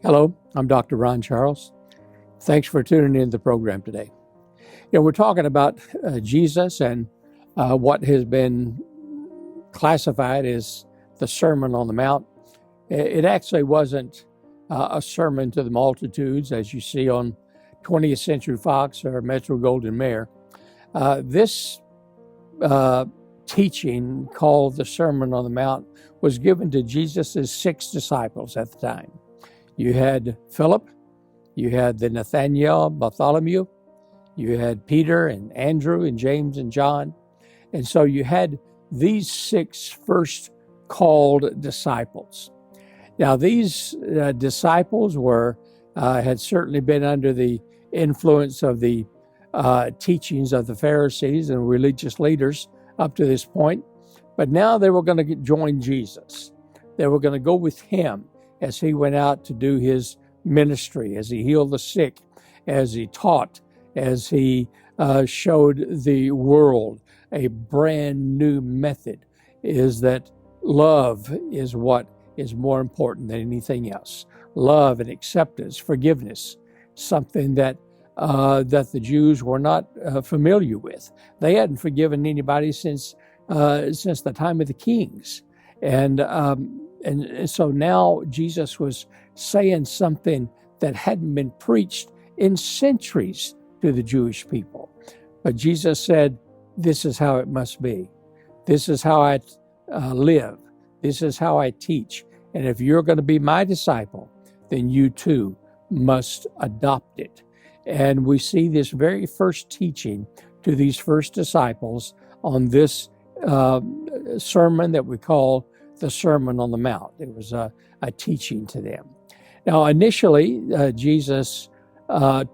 Hello, I'm Dr. Ron Charles. Thanks for tuning in to the program today. We're talking about Jesus and what has been classified as the Sermon on the Mount. It actually wasn't a sermon to the multitudes, as you see on 20th Century Fox or Metro Goldwyn Mayer. This teaching, called the Sermon on the Mount, was given to Jesus' 6 disciples at the time. You had Philip, you had the Nathaniel, Bartholomew, you had Peter and Andrew and James and John. And so you had these 6 first called disciples. Now these disciples had certainly been under the influence of the teachings of the Pharisees and religious leaders up to this point. But now they were going to join Jesus. They were going to go with him as he went out to do his ministry, as he healed the sick, as he taught, as he showed the world a brand new method, is that love is what is more important than anything else. Love and acceptance, forgiveness, something that the Jews were not familiar with. They hadn't forgiven anybody since the time of the kings. And so now Jesus was saying something that hadn't been preached in centuries to the Jewish people. But Jesus said, this is how it must be. This is how I live. This is how I teach. And if you're going to be my disciple, then you too must adopt it. And we see this very first teaching to these first disciples on this sermon that we call the Sermon on the Mount. It was a teaching to them. Now, initially, Jesus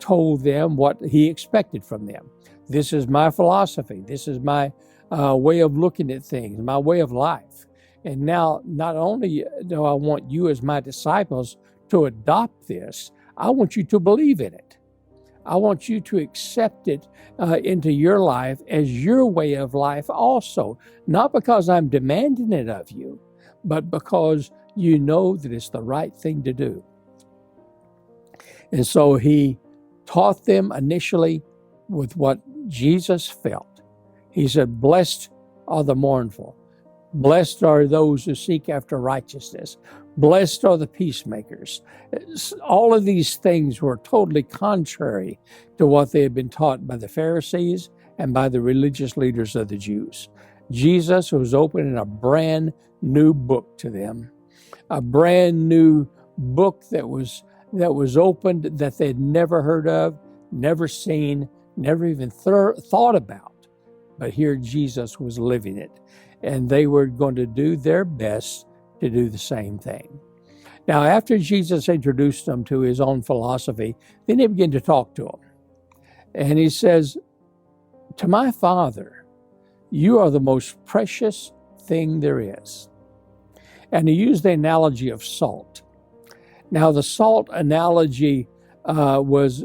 told them what he expected from them. This is my philosophy. This is my way of looking at things, my way of life. And now, not only do I want you as my disciples to adopt this, I want you to believe in it. I want you to accept it into your life as your way of life also, not because I'm demanding it of you, but because you know that it's the right thing to do. And so he taught them initially with what Jesus felt. He said, blessed are the mournful. Blessed are those who seek after righteousness. Blessed are the peacemakers. All of these things were totally contrary to what they had been taught by the Pharisees and by the religious leaders of the Jews. Jesus was opening a brand new book to them, a brand new book that was opened that they'd never heard of, never seen, never even thought about. But here Jesus was living it, and they were going to do their best to do the same thing. Now, after Jesus introduced them to his own philosophy, then he began to talk to them. And he says, to my Father, you are the most precious thing there is. And he used the analogy of salt. Now, the salt analogy was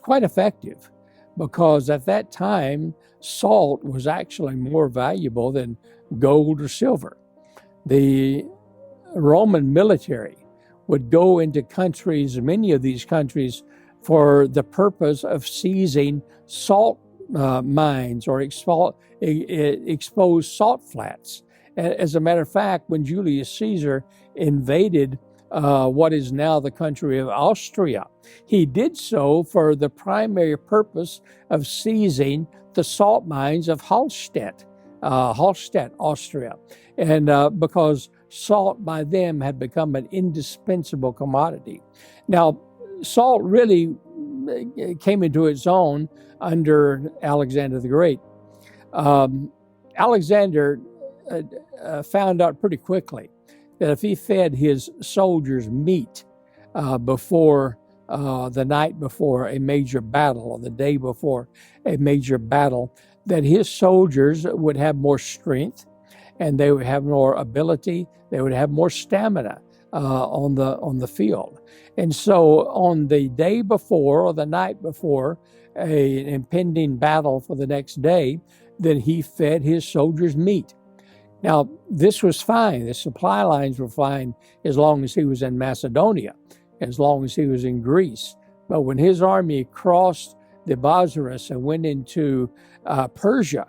quite effective, because at that time, salt was actually more valuable than gold or silver. The Roman military would go into countries, many of these countries, for the purpose of seizing salt mines or exposed salt flats. As a matter of fact, when Julius Caesar invaded what is now the country of Austria, he did so for the primary purpose of seizing the salt mines of Hallstatt, Austria, and because salt by them had become an indispensable commodity. Now, salt really came into its own under Alexander the Great. Alexander found out pretty quickly that if he fed his soldiers meat before the night before a major battle or the day before a major battle, that his soldiers would have more strength and they would have more ability, they would have more stamina on the field. And so on the day before or the night before an impending battle for the next day, then he fed his soldiers meat. Now, this was fine. The supply lines were fine as long as he was in Macedonia. as long as he was in Greece. But when his army crossed the Bosphorus and went into Persia,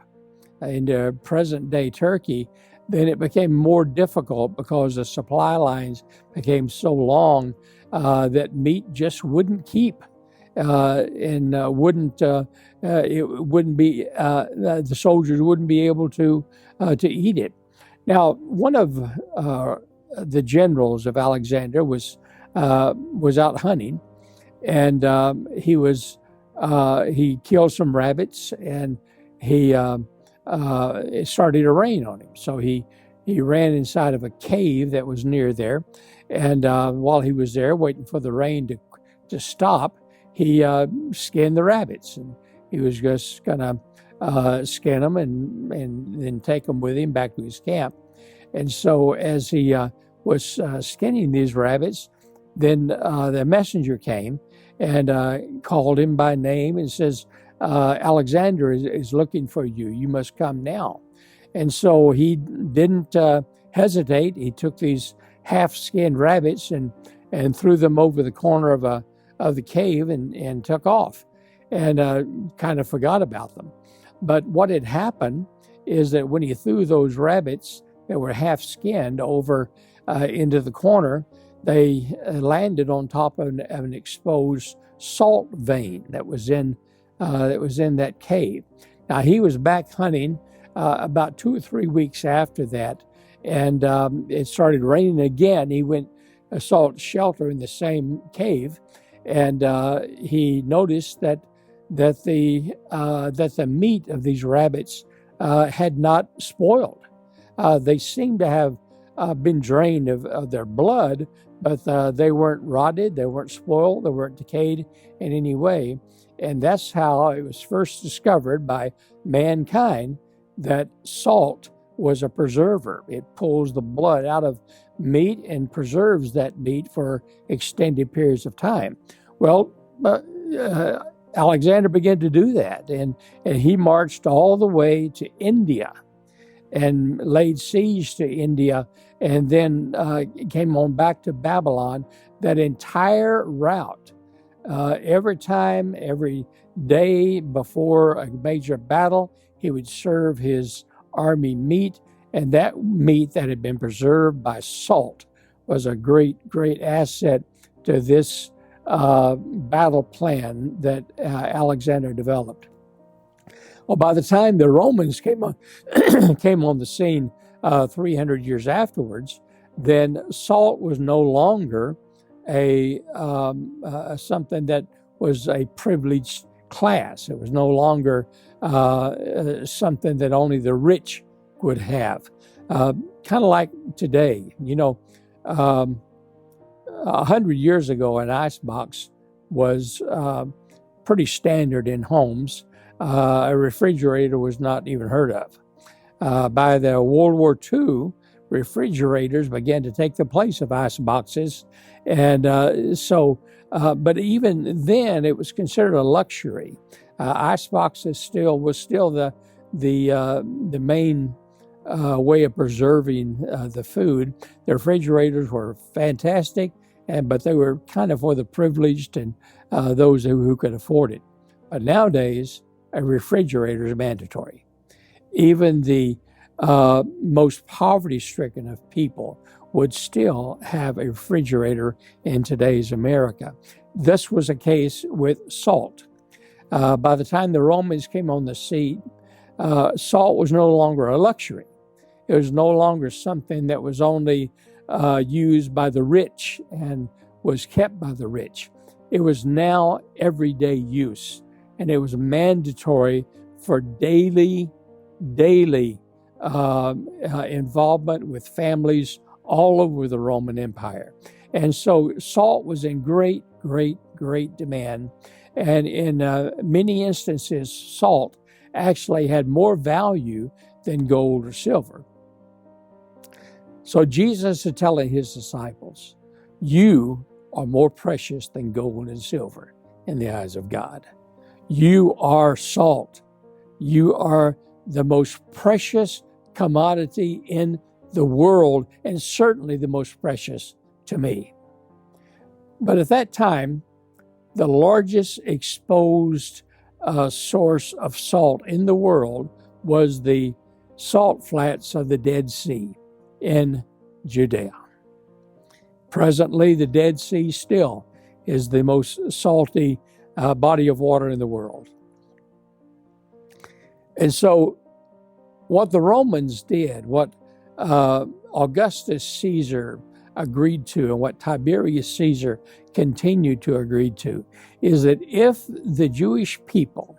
into present-day Turkey, then it became more difficult because the supply lines became so long that meat just wouldn't keep, and it wouldn't be the soldiers wouldn't be able to eat it. Now, one of the generals of Alexander was out hunting, and he killed some rabbits, and it started to rain on him. So he ran inside of a cave that was near there, and while he was there waiting for the rain to stop, he skinned the rabbits, and he was just gonna skin them and then take them with him back to his camp. And so as he was skinning these rabbits, then the messenger came and called him by name and says, Alexander is looking for you. You must come now. And so he didn't hesitate. He took these half-skinned rabbits and threw them over the corner of the cave and took off, and kind of forgot about them. But what had happened is that when he threw those rabbits that were half-skinned over into the corner, they landed on top of an exposed salt vein that was in that cave. Now, he was back hunting about 2 or 3 weeks after that, and it started raining again. He went sought shelter in the same cave, and he noticed that the meat of these rabbits had not spoiled. They seemed to have been drained of their blood, but they weren't rotted, they weren't spoiled, they weren't decayed in any way. And that's how it was first discovered by mankind that salt was a preserver. It pulls the blood out of meat and preserves that meat for extended periods of time. Well, Alexander began to do that, and he marched all the way to India and laid siege to India, and then came on back to Babylon. That entire route, every day before a major battle, he would serve his army meat, and that meat that had been preserved by salt was a great asset to this battle plan that Alexander developed. Well, by the time the Romans came on the scene 300 years afterwards, then salt was no longer something that was a privileged class. It was no longer something that only the rich would have. Kind of like today, 100 years ago, an icebox was pretty standard in homes. A refrigerator was not even heard of. By the World War II, refrigerators began to take the place of ice boxes, and but even then, it was considered a luxury. Ice boxes was still the main way of preserving the food. The refrigerators were fantastic, but they were kind of for the privileged and those who could afford it. But nowadays, a refrigerator is mandatory. Even the most poverty-stricken of people would still have a refrigerator in today's America. This was a case with salt. By the time the Romans came on the scene, salt was no longer a luxury. It was no longer something that was only used by the rich and was kept by the rich. It was now everyday use, and it was mandatory for daily involvement with families all over the Roman Empire. And so salt was in great demand. And in many instances, salt actually had more value than gold or silver. So Jesus is telling his disciples, you are more precious than gold and silver in the eyes of God. You are salt. You are the most precious commodity in the world, and certainly the most precious to me. But at that time, the largest exposed source of salt in the world was the salt flats of the Dead Sea in Judea. Presently, the Dead Sea still is the most salty body of water in the world. And so what the Romans did, what Augustus Caesar agreed to, and what Tiberius Caesar continued to agree to, is that if the Jewish people,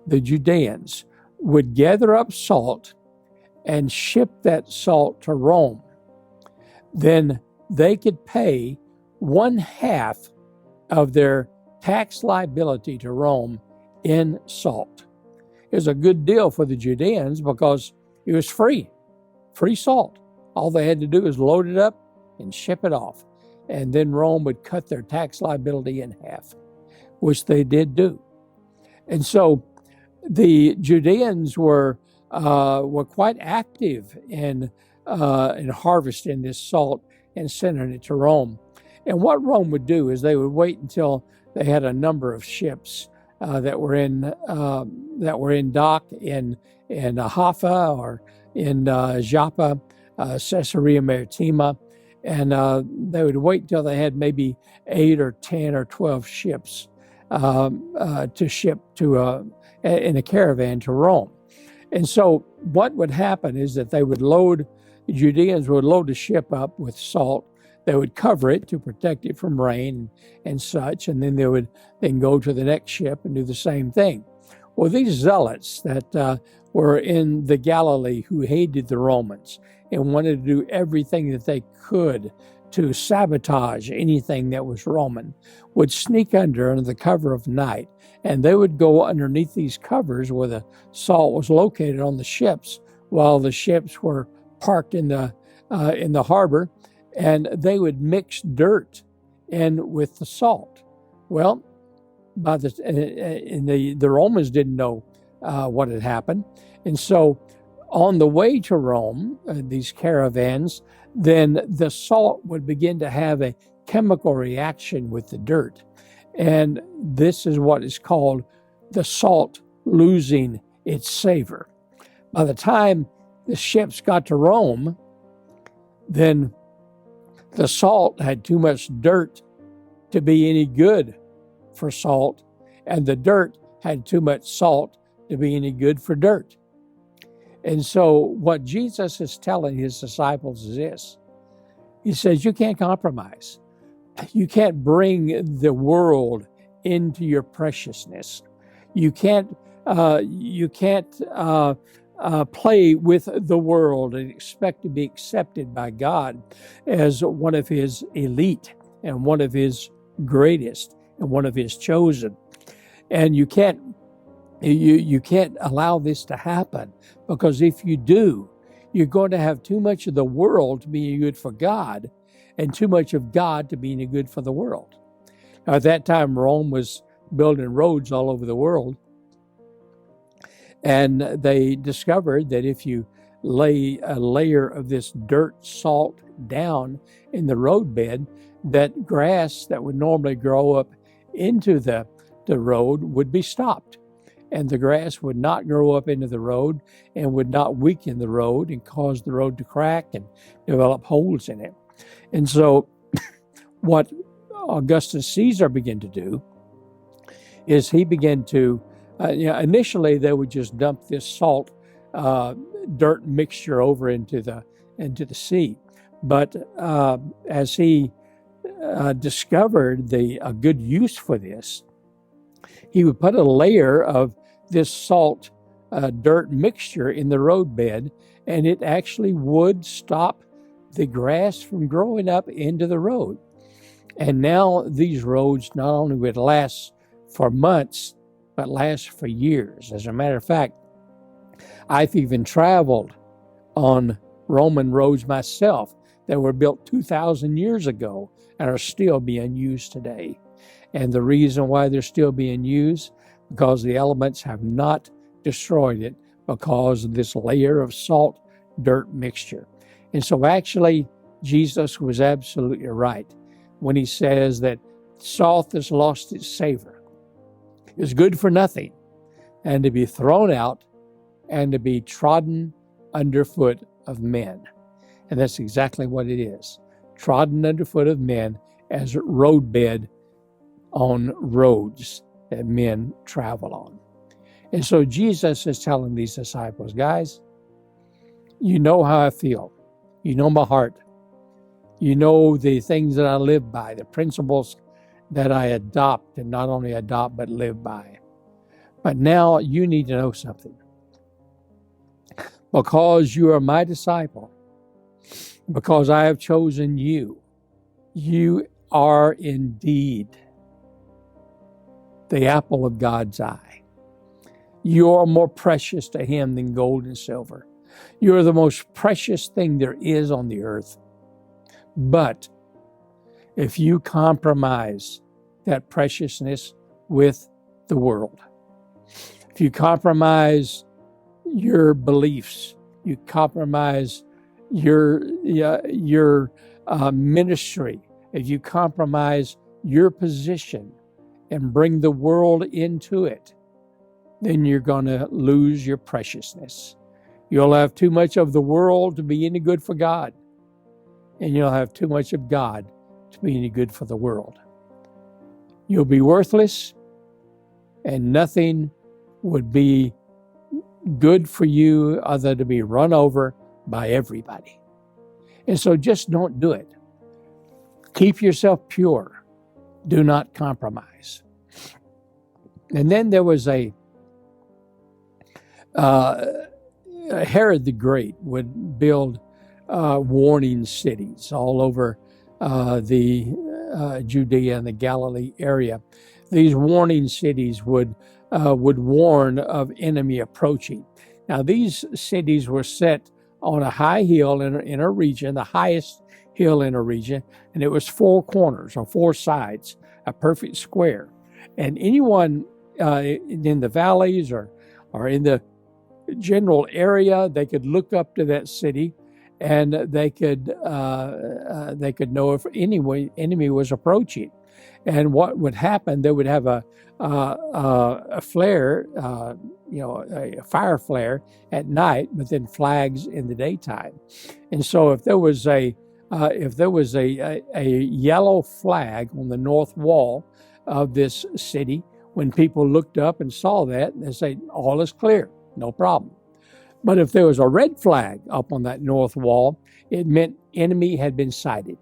the Judeans, would gather up salt and ship that salt to Rome, then they could pay 1/2 of their tax liability to Rome in salt. It was a good deal for the Judeans because it was free salt. All they had to do was load it up and ship it off. And then Rome would cut their tax liability in half, which they did do. And so the Judeans were quite active in harvesting this salt and sending it to Rome. And what Rome would do is they would wait until they had a number of ships that were in dock in Haifa or in Joppa, Caesarea Maritima, and they would wait until they had maybe 8 or 10 or 12 ships to ship in a caravan to Rome. And so what would happen is that the Judeans would load the ship up with salt. They would cover it to protect it from rain and such, and then they would then go to the next ship and do the same thing. Well, these zealots that were in the Galilee who hated the Romans and wanted to do everything that they could to sabotage anything that was Roman would sneak under the cover of night, and they would go underneath these covers where the salt was located on the ships while the ships were parked in the harbor, and they would mix dirt in with the salt. Well, the Romans didn't know what had happened, and so on the way to Rome, these caravans, then the salt would begin to have a chemical reaction with the dirt, and this is what is called the salt losing its savor. By the time the ships got to Rome, then the salt had too much dirt to be any good for salt, and the dirt had too much salt to be any good for dirt. And so what Jesus is telling his disciples is this. He says, you can't compromise. You can't bring the world into your preciousness. You can't play with the world and expect to be accepted by God as one of his elite and one of his greatest and one of his chosen. And you can't allow this to happen, because if you do, you're going to have too much of the world to be any good for God and too much of God to be any good for the world. Now, at that time, Rome was building roads all over the world. And they discovered that if you lay a layer of this dirt salt down in the roadbed, that grass that would normally grow up into the road would be stopped. And the grass would not grow up into the road and would not weaken the road and cause the road to crack and develop holes in it. And so what Augustus Caesar began to do is he began to initially, they would just dump this salt dirt mixture over into the sea. But as he discovered a good use for this, he would put a layer of this salt dirt mixture in the roadbed, and it actually would stop the grass from growing up into the road. And now these roads not only would last for months, but last for years. As a matter of fact, I've even traveled on Roman roads myself that were built 2,000 years ago and are still being used today. And the reason why they're still being used, because the elements have not destroyed it because of this layer of salt dirt mixture. And so actually, Jesus was absolutely right when he says that salt that's lost its savor, is good for nothing, and to be thrown out and to be trodden underfoot of men. And that's exactly what it is. Trodden underfoot of men as a roadbed on roads that men travel on. And so Jesus is telling these disciples, guys, you know how I feel. You know my heart. You know the things that I live by, the principles that I adopt, and not only adopt, but live by. But now you need to know something. Because you are my disciple, because I have chosen you, you are indeed the apple of God's eye. You are more precious to him than gold and silver. You are the most precious thing there is on the earth. But if you compromise that preciousness with the world, if you compromise your beliefs, you compromise your ministry, if you compromise your position and bring the world into it, then you're going to lose your preciousness. You'll have too much of the world to be any good for God, and you'll have too much of God to be any good for the world. You'll be worthless, and nothing would be good for you other than to be run over by everybody. And so just don't do it. Keep yourself pure. Do not compromise. And then there was Herod the Great would build warning cities all over the Judea and the Galilee area. These warning cities would warn of enemy approaching. Now, these cities were set on a high hill in a region, the highest hill in a region, and it was four corners or four sides, a perfect square. And anyone in the valleys or in the general area, they could look up to that city, and they could know if enemy was approaching. And what would happen? They would have a flare, a fire flare at night, but then flags in the daytime. And so, if there was a yellow flag on the north wall of this city, when people looked up and saw that, they say, all is clear, no problem. But if there was a red flag up on that north wall, it meant enemy had been sighted.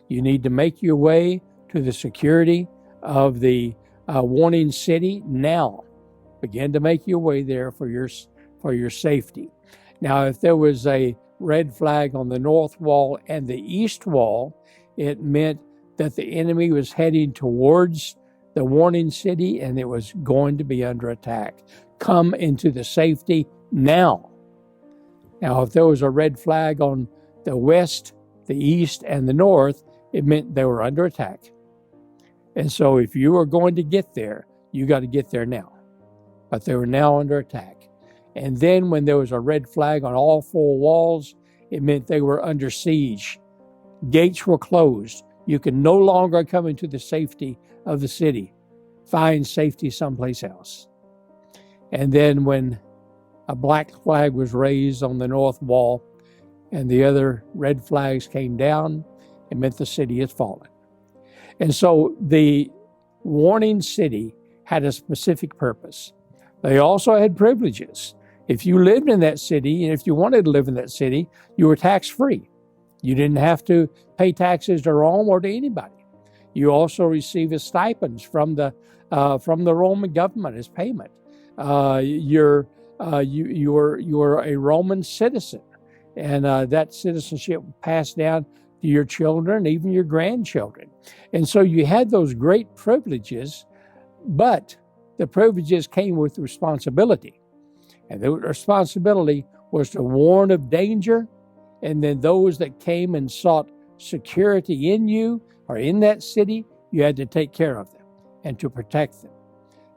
You need to make your way to the security of the warning city now. Begin to make your way there for your safety. Now, if there was a red flag on the north wall and the east wall, it meant that the enemy was heading towards the warning city and it was going to be under attack. Come into the safety now. Now, if there was a red flag on the west, the east, and the north, it meant they were under attack. And so if you were going to get there, you got to get there now. But they were now under attack. And then when there was a red flag on all four walls, it meant they were under siege. Gates were closed. You can no longer come into the safety of the city. Find safety someplace else. And then when a black flag was raised on the north wall and the other red flags came down, it meant the city has fallen. And so the warning city had a specific purpose. They also had privileges. If you lived in that city, and if you wanted to live in that city, you were tax-free. You didn't have to pay taxes to Rome or to anybody. You also received stipends from the Roman government as payment. You were a Roman citizen, and that citizenship passed down to your children, even your grandchildren. And so you had those great privileges, but the privileges came with responsibility. And the responsibility was to warn of danger, and then those that came and sought security in you or in that city, you had to take care of them and to protect them.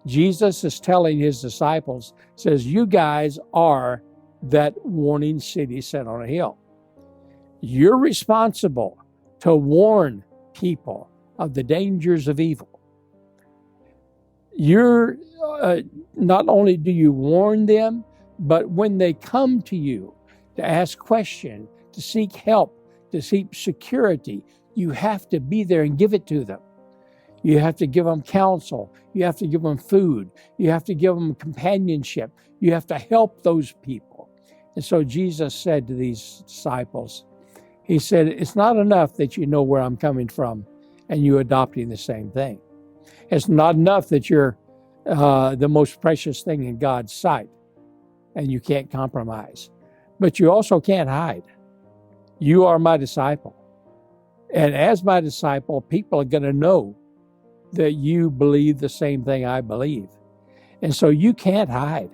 Jesus is telling his disciples, says, you guys are that warning city set on a hill. You're responsible to warn people of the dangers of evil. You're not only do you warn them, but when they come to you to ask questions, to seek help, to seek security, you have to be there and give it to them. You have to give them counsel. You have to give them food. You have to give them companionship. You have to help those people. And so Jesus said to these disciples, he said, it's not enough that you know where I'm coming from and you adopting the same thing. It's not enough that you're the most precious thing in God's sight and you can't compromise. But you also can't hide. You are my disciple. And as my disciple, people are going to know that you believe the same thing I believe. And so you can't hide.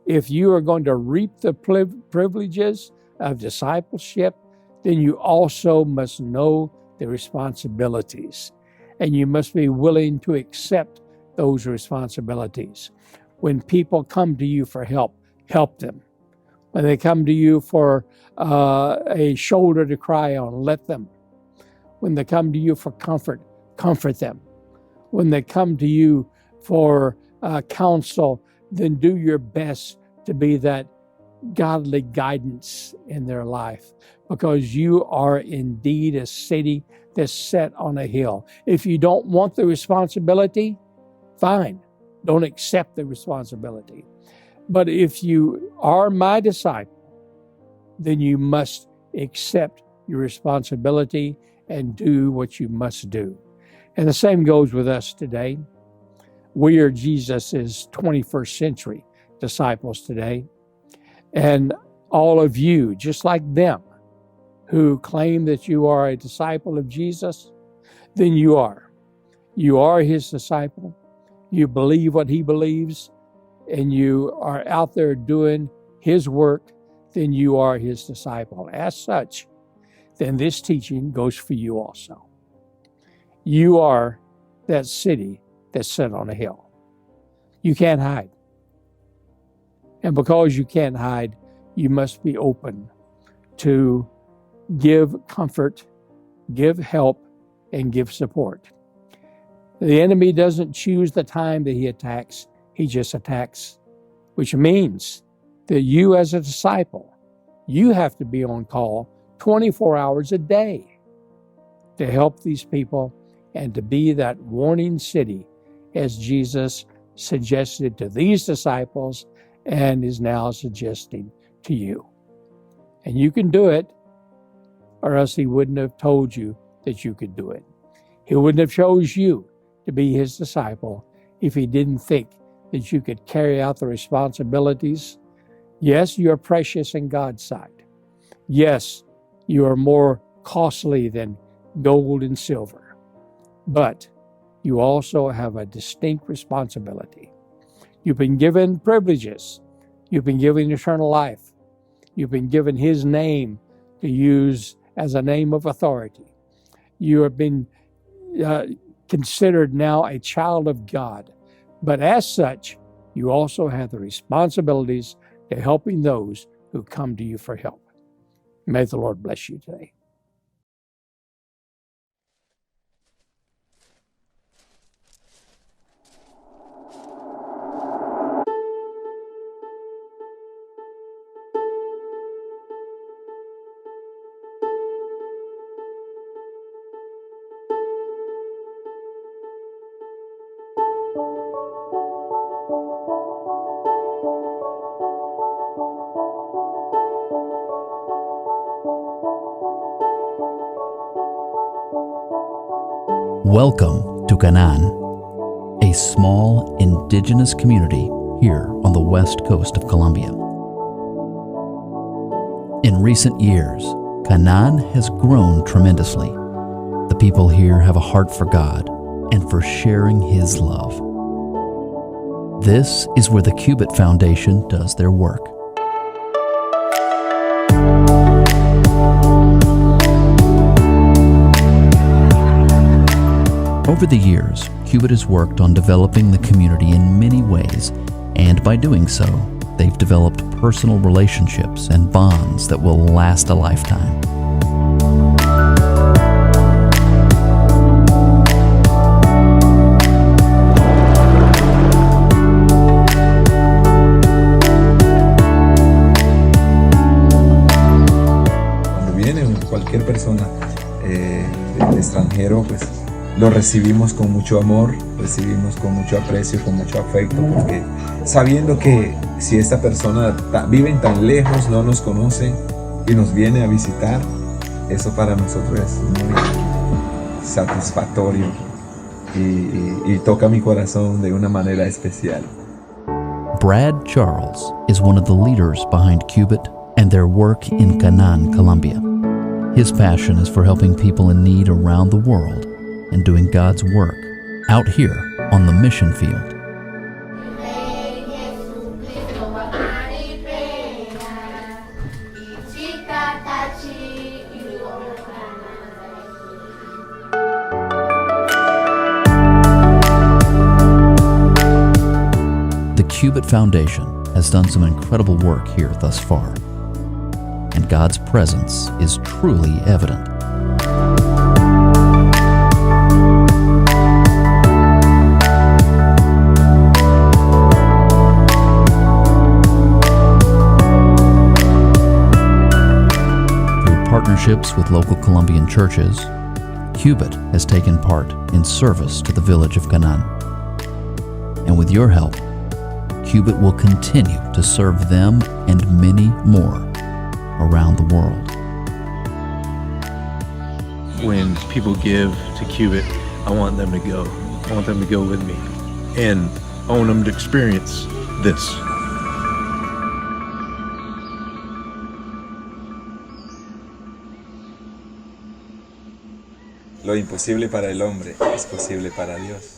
If you are going to reap the privileges of discipleship, then you also must know the responsibilities. And you must be willing to accept those responsibilities. When people come to you for help, help them. When they come to you for a shoulder to cry on, let them. When they come to you for comfort, comfort them. When they come to you for counsel, then do your best to be that godly guidance in their life, because you are indeed a city that's set on a hill. If you don't want the responsibility, fine, don't accept the responsibility. But if you are my disciple, then you must accept your responsibility and do what you must do. And the same goes with us today. We are Jesus's 21st century disciples today. And all of you, just like them, who claim that you are a disciple of Jesus, then you are. You are his disciple. You believe what he believes, and you are out there doing his work, then you are his disciple. As such, then this teaching goes for you also. You are that city that's set on a hill. You can't hide. And because you can't hide, you must be open to give comfort, give help, and give support. The enemy doesn't choose the time that he attacks. He just attacks, which means that you as a disciple, you have to be on call 24 hours a day to help these people and to be that warning city as Jesus suggested to these disciples and is now suggesting to you. And you can do it, or else he wouldn't have told you that you could do it. He wouldn't have chose you to be his disciple if he didn't think that you could carry out the responsibilities. Yes, you are precious in God's sight. Yes, you are more costly than gold and silver. But you also have a distinct responsibility. You've been given privileges. You've been given eternal life. You've been given his name to use as a name of authority. You have been considered now a child of God. But as such, you also have the responsibilities to helping those who come to you for help. May the Lord bless you today. Welcome to Canaan, a small indigenous community here on the west coast of Colombia. In recent years, Canaan has grown tremendously. The people here have a heart for God and for sharing His love. This is where the Cubit Foundation does their work. Over the years, Cubit has worked on developing the community in many ways, and by doing so, they've developed personal relationships and bonds that will last a lifetime. del extranjero, pues lo recibimos con mucho amor, recibimos con mucho aprecio, con mucho afecto, porque sabiendo que si esta persona vive tan lejos, no nos conoce y nos viene a visitar, eso para nosotros es muy satisfactorio y toca mi corazón de una manera especial. Brad Charles is one of the leaders behind Cubit and their work in Canaan, Colombia. His passion is for helping people in need around the world and doing God's work out here on the mission field. The Cubit Foundation has done some incredible work here thus far, and God's presence is truly evident. Through partnerships with local Colombian churches, Cubit has taken part in service to the village of Canaan. And with your help, Cubit will continue to serve them and many more around the world. When people give to Cubit, I want them to go. I want them to go with me. And I want them to experience this. Lo imposible para el hombre es posible para Dios.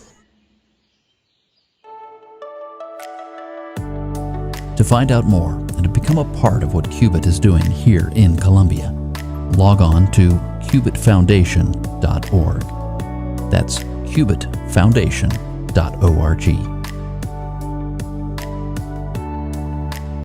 To find out more and to become a part of what Cubit is doing here in Colombia, log on to cubitfoundation.org. That's cubitfoundation.org.